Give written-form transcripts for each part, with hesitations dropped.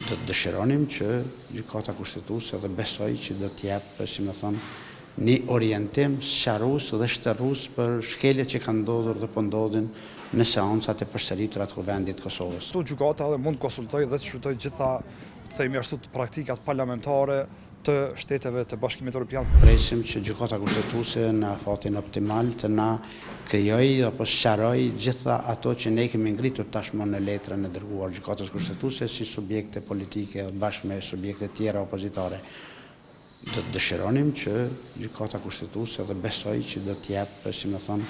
Të dëshironim që gjykata kushtetuese dhe besoj që do të jap, si më thon, një orientim sqarues dhe shtërrues për shkeljet që kanë ndodhur dhe po ndodhin në seancat e përsëritura të Kuvendit të Kosovës. Këtu gjykata edhe mund të konsultojë dhe të shfrytojë gjitha, themi ashtu, praktikat parlamentare të shteteve të Bashkimit Evropian. Presim që gjykata kushtetuese në afatin optimal të na krijojë apo sqarojë gjitha ato që ne kemi ngritur tashmë në letrën e dërguar gjykatës kushtetuese si subjekte politike bashkë me subjekte tjera opozitare. Do të dëshironim që gjykata kushtetuese dhe besoj që do të jap, si më thon,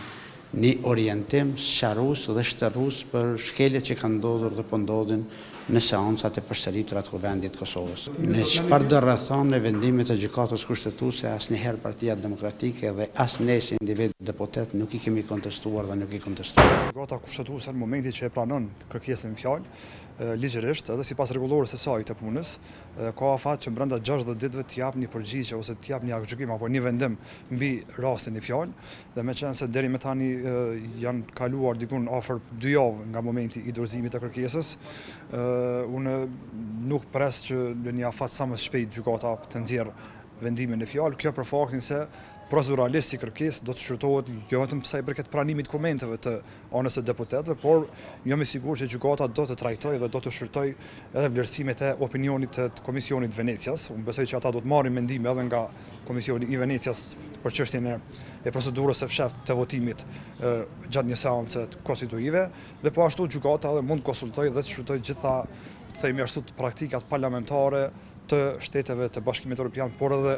një orientim sqarues dhe shtërrues për shkeljet që kanë ndodhur dhe po ndodhin në seancat e përsëritura të Kuvendit të Kosovës. Në çfarë do rrethon e vendimit të gjykatës kushtetuese asnjëherë Partia Demokratike dhe as ne si individ deputet nuk i kemi kontestuar dhe nuk i kontestojmë. Gjykata kushtetuese në momentin që e pranon kërkesën në fjalë, ligjërisht edhe sipas rregullorës së saj të punës, ka afat që brenda 60 ditëve të jap një përgjigje ose të jap një aktgjykim apo një vendim mbi rastin në fjalë, dhe meqense deri më tani janë kaluar dikun afër 2 javë nga momenti i dorëzimit të kërkesës, unë nuk pres që në një afat sa më shpejt gjykata të nxjerrë vendimin në fjalë, kjo për faktin se proceduralisht si kërkesë do të shfrytohet jo vetëm sa i përket pranimit dokumenteve të anës së deputetëve, por jam i sigurt që gjykata do të trajtojë dhe do të shfrytojë edhe vlerësimet e opinionit të Komisionit Venecias. Unë besoj që ata do të marrin mendime edhe nga Komisioni i Venecias për çështjen e procedurës së fshehtë të votimit gjatë një seance konstitutive, dhe po ashtu gjykata edhe mund të konsultojë dhe të shfrytojë gjitha, themi ashtu, praktikat parlamentare të shteteve të Bashkimit Evropian, por edhe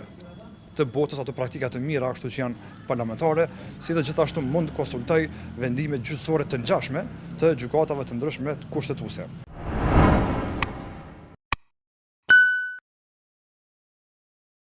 të botës ato praktika të mira ashtu që janë parlamentare, si dhe gjithashtu mund të konsultoj vendime gjyqësore të ngjashme të gjykatave të ndryshme kushtetuese.